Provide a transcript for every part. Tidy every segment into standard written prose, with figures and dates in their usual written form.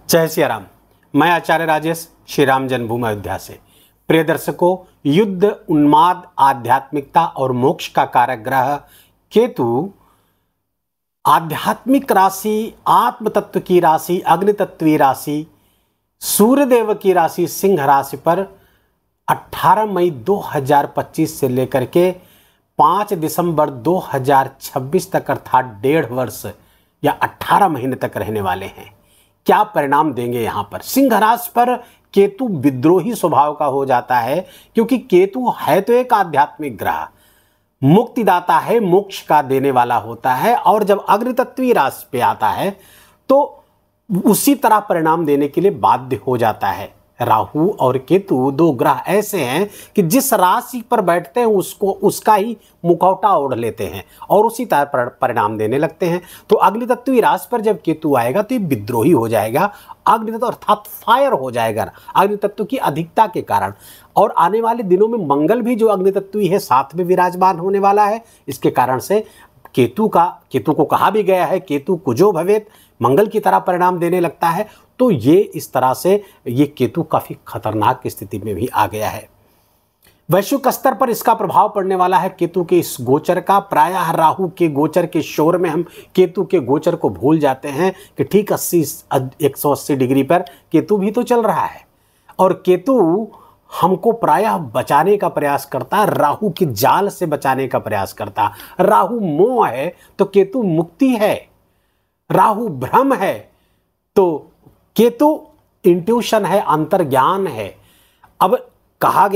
जय श्री राम। मैं आचार्य राजेश श्री राम जन्मभूमि अयोध्या से। प्रिय दर्शकों, युद्ध, उन्माद, आध्यात्मिकता और मोक्ष का कारक ग्रह केतु आध्यात्मिक राशि, आत्म तत्व की राशि, अग्नि तत्वी राशि, सूर्यदेव की राशि सिंह राशि पर 18 मई 2025 से लेकर के 5 दिसंबर 2026 तक अर्थात 1.5 वर्ष या 18 महीने तक रहने वाले हैं। क्या परिणाम देंगे? यहां पर सिंह राशि पर केतु विद्रोही स्वभाव का हो जाता है, क्योंकि केतु है तो एक आध्यात्मिक ग्रह, मुक्तिदाता है, मोक्ष का देने वाला होता है, और जब अग्नितत्वीय राशि पे आता है तो उसी तरह परिणाम देने के लिए बाध्य हो जाता है। राहु और केतु दो ग्रह ऐसे हैं कि जिस राशि पर बैठते हैं उसका ही मुखौटा ओढ़ लेते हैं और उसी तरह परिणाम देने लगते हैं। तो अग्नितत्वीय राशि पर जब केतु आएगा तो ये विद्रोही हो जाएगा, अग्नितत्व अर्थात फायर हो जाएगा अग्नितत्व की अधिकता के कारण। और आने वाले दिनों में मंगल भी जो अग्नितत्वीय है साथ में विराजमान होने वाला है। इसके कारण से केतु को कहा भी गया है केतु कुजो भवेत, मंगल की तरह परिणाम देने लगता है। तो ये इस तरह से ये केतु काफी खतरनाक स्थिति में भी आ गया है। वैश्विक स्तर पर इसका प्रभाव पड़ने वाला है केतु के इस गोचर का। प्रायः राहु के गोचर के शोर में हम केतु के गोचर को भूल जाते हैं कि ठीक 180 डिग्री पर केतु भी तो चल रहा है, और केतु हमको प्रायः बचाने का प्रयास करता है, राहु के जाल से बचाने का प्रयास करता है। राहु मोह है तो केतु मुक्ति है, राहु भ्रम है तो केतु इंट्यूशन है, अंतर्ज्ञान है। अब कहा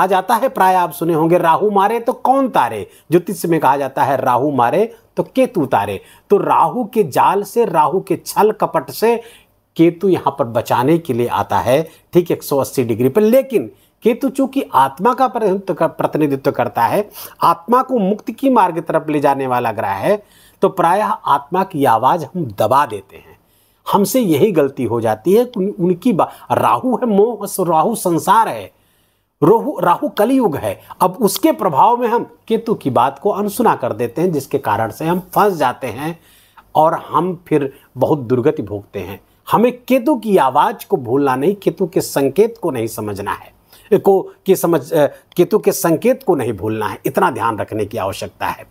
जाता है, प्राय आप सुने होंगे, राहु मारे तो कौन तारे। ज्योतिष में कहा जाता है राहु मारे तो केतु तारे। तो राहु के जाल से, राहु के छल कपट से केतु यहां पर बचाने के लिए आता है, ठीक 180 डिग्री पर। लेकिन केतु चूंकि आत्मा का प्रतिनिधित्व करता है, आत्मा को मुक्ति की मार्ग तरफ ले जाने वाला ग्रह है, तो प्रायः आत्मा की आवाज हम दबा देते हैं। हमसे यही गलती हो जाती है कि उनकी राहु है मोह, राहु संसार है, राहु कलियुग है। अब उसके प्रभाव में हम केतु की बात को अनसुना कर देते हैं, जिसके कारण से हम फंस जाते हैं और हम फिर बहुत दुर्गति भोगते हैं। हमें केतु की आवाज को भूलना नहीं, केतु के संकेत को नहीं समझना है, केतु के संकेत को नहीं भूलना है, इतना ध्यान रखने की आवश्यकता है।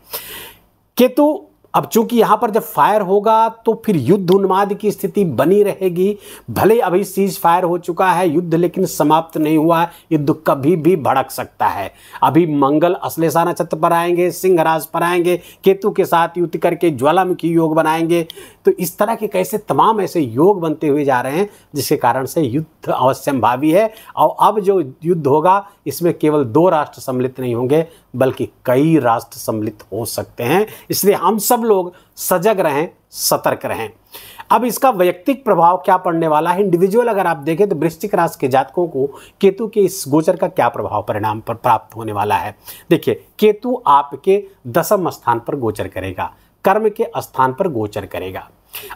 केतु अब चूंकि यहां पर जब फायर होगा तो फिर युद्ध उन्माद की स्थिति बनी रहेगी। भले अभी सीज फायर हो चुका है युद्ध, लेकिन समाप्त नहीं हुआ है, युद्ध कभी भी भड़क सकता है। अभी मंगल अश्लेषा नक्षत्र पर आएंगे, सिंह राशि पर आएंगे, केतु के साथ युद्ध करके ज्वालामुखी योग बनाएंगे। तो इस तरह के कैसे तमाम ऐसे योग बनते हुए जा रहे हैं, जिसके कारण से युद्ध अवश्यंभावी है। और अब जो युद्ध होगा इसमें केवल 2 राष्ट्र सम्मिलित नहीं होंगे, बल्कि कई राष्ट्र सम्मिलित हो सकते हैं। इसलिए हम सब लोग सजग रहें, सतर्क रहें। अब इसका वैयक्तिक प्रभाव क्या पड़ने वाला है, इंडिविजुअल अगर आप देखें तो वृश्चिक राशि के जातकों को केतु के इस गोचर का क्या प्रभाव परिणाम पर प्राप्त होने वाला है। देखिए, केतु आपके 10वें स्थान पर गोचर करेगा, कर्म के स्थान पर गोचर करेगा।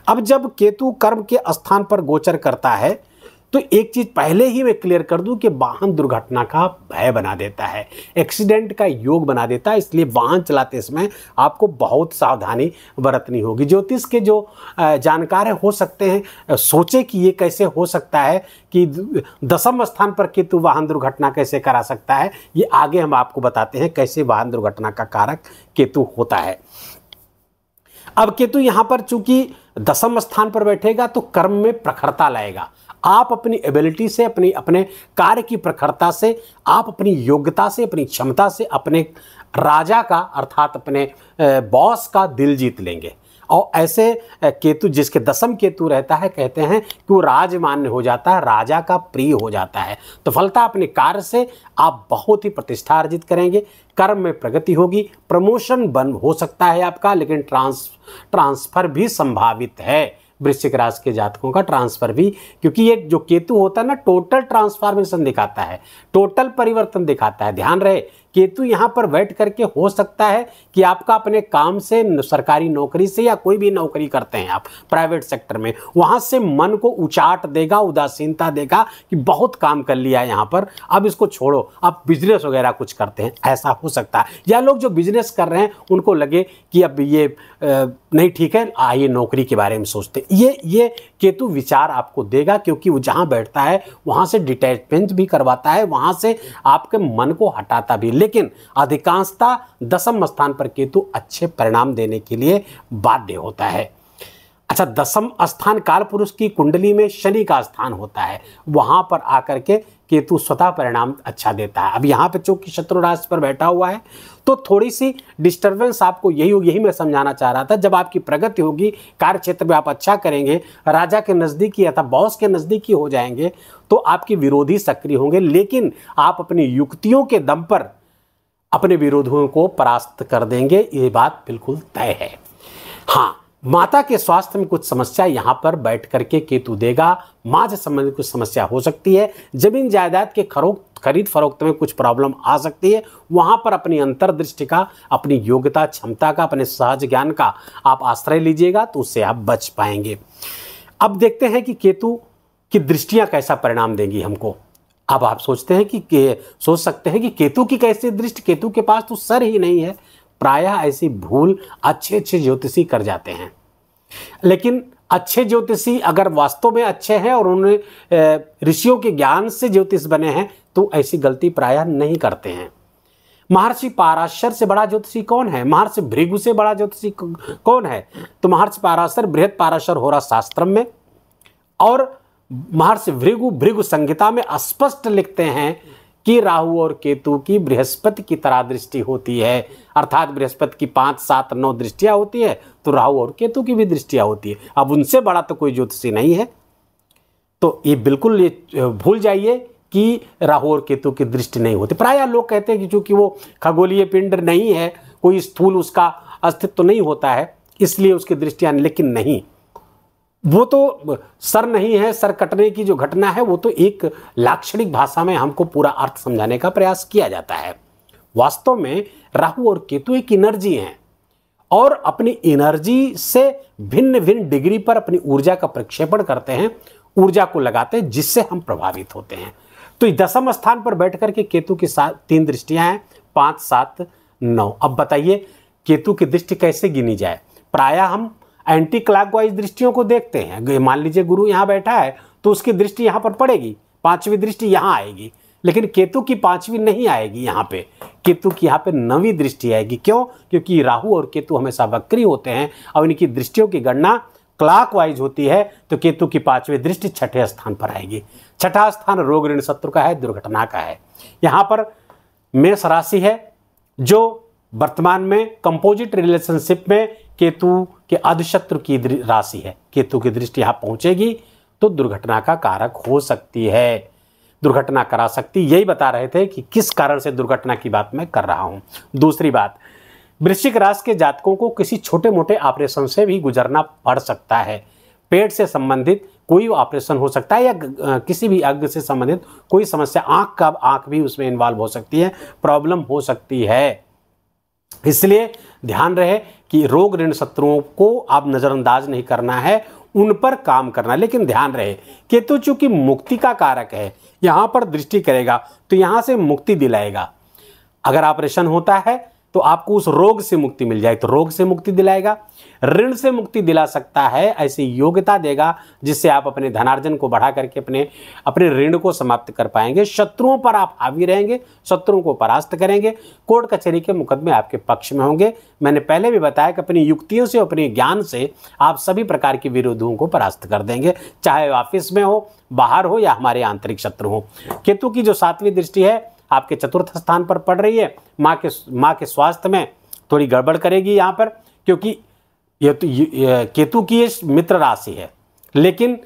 अब जब केतु कर्म के स्थान पर गोचर करता है तो एक चीज पहले ही मैं क्लियर कर दूं कि वाहन दुर्घटना का भय बना देता है, एक्सीडेंट का योग बना देता है। इसलिए वाहन चलाते समय आपको बहुत सावधानी बरतनी होगी। ज्योतिष के जो जानकार हो सकते हैं सोचे कि ये कैसे हो सकता है कि 10वें स्थान पर केतु वाहन दुर्घटना कैसे करा सकता है। ये आगे हम आपको बताते हैं कैसे वाहन दुर्घटना का कारक केतु होता है। अब केतु यहां पर चूंकि 10वें स्थान पर बैठेगा तो कर्म में प्रखरता लाएगा। आप अपनी एबिलिटी से, अपने कार्य की प्रखरता से, आप अपनी योग्यता से, अपनी क्षमता से अपने राजा का अर्थात अपने बॉस का दिल जीत लेंगे। और ऐसे केतु जिसके 10वें केतु रहता है, कहते हैं कि वो राजमान्य हो जाता है, राजा का प्रिय हो जाता है। तो फलता अपने कार्य से आप बहुत ही प्रतिष्ठा अर्जित करेंगे, कर्म में प्रगति होगी, प्रमोशन बन हो सकता है आपका, लेकिन ट्रांसफर भी संभावित है। वृश्चिक राशि के जातकों का ट्रांसफर भी, क्योंकि ये जो केतु होता है ना, टोटल ट्रांसफॉर्मेशन दिखाता है, टोटल परिवर्तन दिखाता है। ध्यान रहे, केतु यहाँ पर बैठ करके हो सकता है कि आपका अपने काम से, सरकारी नौकरी से या कोई भी नौकरी करते हैं आप प्राइवेट सेक्टर में, वहाँ से मन को उचाट देगा, उदासीनता देगा कि बहुत काम कर लिया यहाँ पर, अब इसको छोड़ो, आप बिजनेस वगैरह कुछ करते हैं, ऐसा हो सकता है। या लोग जो बिजनेस कर रहे हैं उनको लगे कि अब ये नहीं ठीक है, आइए नौकरी के बारे में सोचते। ये केतु विचार आपको देगा, क्योंकि वो जहाँ बैठता है वहाँ से डिटैचमेंट भी करवाता है, वहाँ से आपके मन को हटाता भी। लेकिन अधिकांशतः दसम स्थान पर केतु अच्छे परिणाम देने के लिए बाध्य होता है। अच्छा, दसम स्थान काल पुरुष की कुंडली में शनि का स्थान होता है, वहां पर आकर के केतु स्वतः परिणाम अच्छा देता है। अब यहाँ पे चूंकि शत्रु राशि पर बैठा हुआ है तो थोड़ी सी डिस्टर्बेंस आपको यही मैं समझाना चाह रहा था। जब आपकी प्रगति होगी, कार्य क्षेत्र में आप अच्छा करेंगे, राजा के नज़दीकी अथवा बॉस के नज़दीकी हो जाएंगे, तो आपके विरोधी सक्रिय होंगे, लेकिन आप अपनी युक्तियों के दम पर अपने विरोधियों को परास्त कर देंगे, ये बात बिल्कुल तय है। हाँ, माता के स्वास्थ्य में कुछ समस्या यहाँ पर बैठ करके केतु देगा। माँ से संबंधित कुछ समस्या हो सकती है। जमीन जायदाद के खरीद फरोख्त में कुछ प्रॉब्लम आ सकती है। वहाँ पर अपनी अंतर्दृष्टि का, अपनी योग्यता क्षमता का, अपने सहज ज्ञान का आप आश्रय लीजिएगा तो उससे आप बच पाएंगे। अब देखते हैं कि केतु की दृष्टियाँ कैसा परिणाम देंगी हमको। अब आप सोच सकते हैं कि केतु की कैसी दृष्टि, केतु के पास तो सर ही नहीं है। प्रायः ऐसी भूल अच्छे ज्योतिषी कर जाते हैं, लेकिन अच्छे ज्योतिषी अगर वास्तव में अच्छे हैं और उन्होंने ऋषियों के ज्ञान से ज्योतिष बने हैं तो ऐसी गलती प्रायः नहीं करते हैं। महर्षि पराशर से बड़ा ज्योतिषी कौन है? महर्षि भृगु से बड़ा ज्योतिषी कौन है? तो महर्षि पराशर बृहत पराशर होरा शास्त्रम में और महर्षि भृगु संहिता में स्पष्ट लिखते हैं कि राहु और केतु की बृहस्पति की तरह दृष्टि होती है। अर्थात बृहस्पति की 5, 7, 9 दृष्टियां होती है, तो राहु और केतु की भी दृष्टियां होती है। अब उनसे बड़ा तो कोई ज्योतिषी नहीं है। तो ये बिल्कुल ये भूल जाइए कि राहु और केतु की दृष्टि नहीं होती। प्रायः लोग कहते हैं कि चूंकि वो खगोलीय पिंड नहीं है, कोई स्थूल उसका अस्तित्व तो नहीं होता है, इसलिए उसकी दृष्टियां, लेकिन नहीं, वो तो सर नहीं है। सर कटने की जो घटना है वो तो एक लाक्षणिक भाषा में हमको पूरा अर्थ समझाने का प्रयास किया जाता है। वास्तव में राहु और केतु एक एनर्जी हैं और अपनी एनर्जी से भिन्न भिन्न डिग्री पर अपनी ऊर्जा का प्रक्षेपण करते हैं, ऊर्जा को लगाते हैं, जिससे हम प्रभावित होते हैं। तो दसम स्थान पर बैठ करके केतु की 3 दृष्टियां हैं, 5, 7, 9। अब बताइए केतु की दृष्टि कैसे गिनी जाए? प्रायः हम एंटी क्लॉकवाइज दृष्टियों को देखते हैं। मान लीजिए गुरु यहाँ बैठा है तो उसकी दृष्टि यहाँ पर पड़ेगी, 5वीं दृष्टि यहाँ आएगी, लेकिन केतु की 5वीं नहीं आएगी। यहाँ पे केतु की यहाँ पे 9वीं दृष्टि आएगी। क्यों? क्योंकि राहु और केतु हमेशा वक्री होते हैं और इनकी दृष्टियों की गणना क्लॉकवाइज होती है। तो केतु की 5वीं दृष्टि 6ठे स्थान पर आएगी। 6ठा स्थान रोग ऋण शत्रु का है, दुर्घटना का है। यहाँ पर मेष राशि है जो वर्तमान में कंपोजिट रिलेशनशिप में केतु के अधिशत्रु की राशि है। केतु की दृष्टि यहाँ पहुंचेगी तो दुर्घटना का कारक हो सकती है, दुर्घटना करा सकती। यही बता रहे थे कि किस कारण से दुर्घटना की बात मैं कर रहा हूं। दूसरी बात, वृश्चिक राशि के जातकों को किसी छोटे मोटे ऑपरेशन से भी गुजरना पड़ सकता है। पेट से संबंधित कोई ऑपरेशन हो सकता है या किसी भी अंग से संबंधित कोई समस्या, आंख भी उसमें इन्वॉल्व हो सकती है, प्रॉब्लम हो सकती है। इसलिए ध्यान रहे कि रोग ऋण शत्रुओं को आप नज़रअंदाज नहीं करना है, उन पर काम करना। लेकिन ध्यान रहे केतु चूंकि मुक्ति का कारक है, यहाँ पर दृष्टि करेगा तो यहाँ से मुक्ति दिलाएगा। अगर ऑपरेशन होता है तो आपको उस रोग से मुक्ति मिल जाए तो रोग से मुक्ति दिलाएगा, ऋण से मुक्ति दिला सकता है, ऐसी योग्यता देगा जिससे आप अपने धनार्जन को बढ़ा करके अपने ऋण को समाप्त कर पाएंगे। शत्रुओं पर आप हावी रहेंगे, शत्रुओं को परास्त करेंगे, कोर्ट कचहरी के मुकदमे आपके पक्ष में होंगे। मैंने पहले भी बताया कि अपनी युक्तियों से, अपने ज्ञान से आप सभी प्रकार के विरोधियों को परास्त कर देंगे, चाहे ऑफिस में हो, बाहर हो या हमारे आंतरिक शत्रु हो। केतु की जो 7वीं दृष्टि है आपके 4th स्थान पर पड़ रही है। माँ के स्वास्थ्य में थोड़ी गड़बड़ करेगी यहाँ पर, क्योंकि ये तो केतु की मित्र राशि है, लेकिन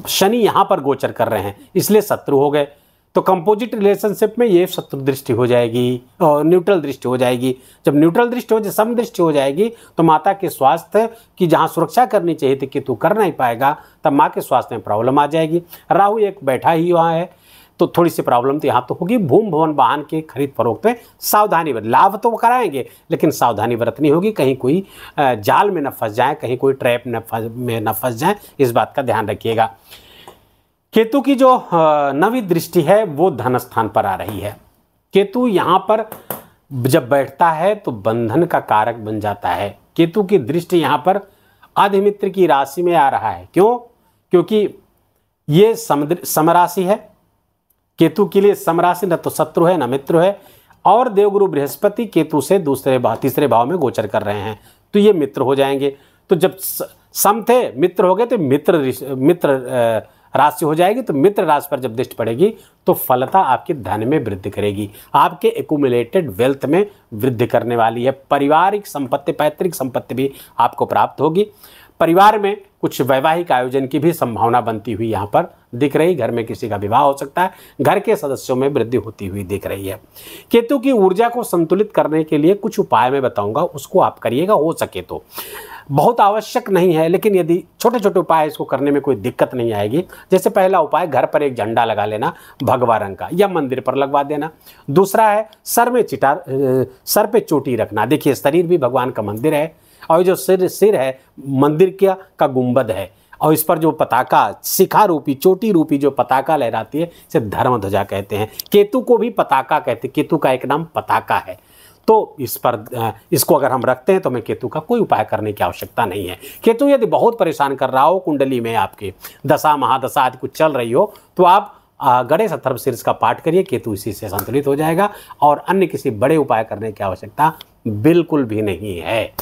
शनि यहाँ पर गोचर कर रहे हैं, इसलिए शत्रु हो गए। तो कंपोजिट रिलेशनशिप में ये शत्रु दृष्टि हो जाएगी और न्यूट्रल दृष्टि हो जाएगी। जब न्यूट्रल दृष्टि हो जाए, सम दृष्टि हो जाएगी, तो माता के स्वास्थ्य की जहाँ सुरक्षा करनी चाहिए थी केतु कर नहीं पाएगा, तब माँ के स्वास्थ्य में प्रॉब्लम आ जाएगी। राहु एक बैठा ही वहाँ है तो थोड़ी सी प्रॉब्लम तो यहाँ तो होगी। भूमि भवन वाहन के खरीद फरोख्त में सावधानी बरत, लाभ तो कराएंगे लेकिन सावधानी बरतनी होगी, कहीं कोई जाल में न फंस जाए, कहीं कोई ट्रैप में न फंस जाए, इस बात का ध्यान रखिएगा। केतु की जो 9वीं दृष्टि है वो धन स्थान पर आ रही है। केतु यहाँ पर जब बैठता है तो बंधन का कारक बन जाता है। केतु की दृष्टि यहाँ पर अधिमित्र की राशि में आ रहा है। क्यों? क्योंकि ये समराशि है। केतु के लिए समराशि न तो शत्रु है न मित्र है, और देवगुरु बृहस्पति केतु से तीसरे भाव में गोचर कर रहे हैं, तो ये मित्र हो जाएंगे। तो जब सम थे मित्र हो गए तो मित्र राशि हो जाएगी। तो मित्र राशि पर जब दृष्टि पड़ेगी तो फलता आपके धन में वृद्धि करेगी, आपके एक्यूमुलेटेड वेल्थ में वृद्धि करने वाली है। पारिवारिक संपत्ति, पैतृक संपत्ति भी आपको प्राप्त होगी। परिवार में कुछ वैवाहिक आयोजन की भी संभावना बनती हुई यहाँ पर दिख रही। घर में किसी का विवाह हो सकता है, घर के सदस्यों में वृद्धि होती हुई दिख रही है। केतु की ऊर्जा को संतुलित करने के लिए कुछ उपाय मैं बताऊंगा, उसको आप करिएगा, हो सके तो। बहुत आवश्यक नहीं है, लेकिन यदि छोटे छोटे उपाय इसको करने में कोई दिक्कत नहीं आएगी। जैसे पहला उपाय, घर पर एक झंडा लगा लेना भगवा रंग का, या मंदिर पर लगवा देना। दूसरा है सर पे चोटी रखना। देखिए, शरीर भी भगवान का मंदिर है, और जो सिर है मंदिर का गुंबद है, और इस पर जो पताका, शिखा रूपी, चोटी रूपी जो पताका लहराती है, इसे धर्म ध्वजा कहते हैं। केतु को भी पताका कहते हैं, केतु का एक नाम पताका है। तो इसको अगर हम रखते हैं तो हमें केतु का कोई उपाय करने की आवश्यकता नहीं है। केतु यदि बहुत परेशान कर रहा हो, कुंडली में आपके दशा महादशा आदि कुछ चल रही हो, तो आप गणेश अथर्वशीर्ष का पाठ करिए, केतु इसी से संतुलित हो जाएगा, और अन्य किसी बड़े उपाय करने की आवश्यकता बिल्कुल भी नहीं है।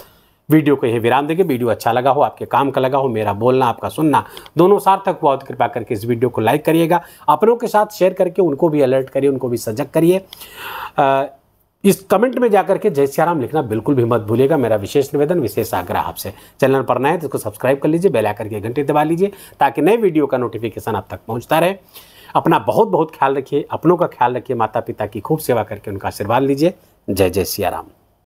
वीडियो को यही विराम देंगे। वीडियो अच्छा लगा हो, आपके काम का लगा हो, मेरा बोलना आपका सुनना दोनों सार्थक हुआ तो कृपया करके इस वीडियो को लाइक करिएगा, अपनों के साथ शेयर करके उनको भी अलर्ट करिए, उनको भी सजग करिए। इस कमेंट में जाकर के जय सिया राम लिखना बिल्कुल भी मत भूलिएगा, मेरा विशेष निवेदन, विशेष आग्रह आपसे। चैनल पर नए तो इसको सब्सक्राइब कर लीजिए, बेल आइकन की घंटी दबा लीजिए, ताकि नए वीडियो का नोटिफिकेशन आप तक पहुंचता रहे। अपना बहुत बहुत ख्याल रखिए, अपनों का ख्याल रखिए, माता पिता की खूब सेवा करके उनका आशीर्वाद लीजिए। जय जय सिया राम।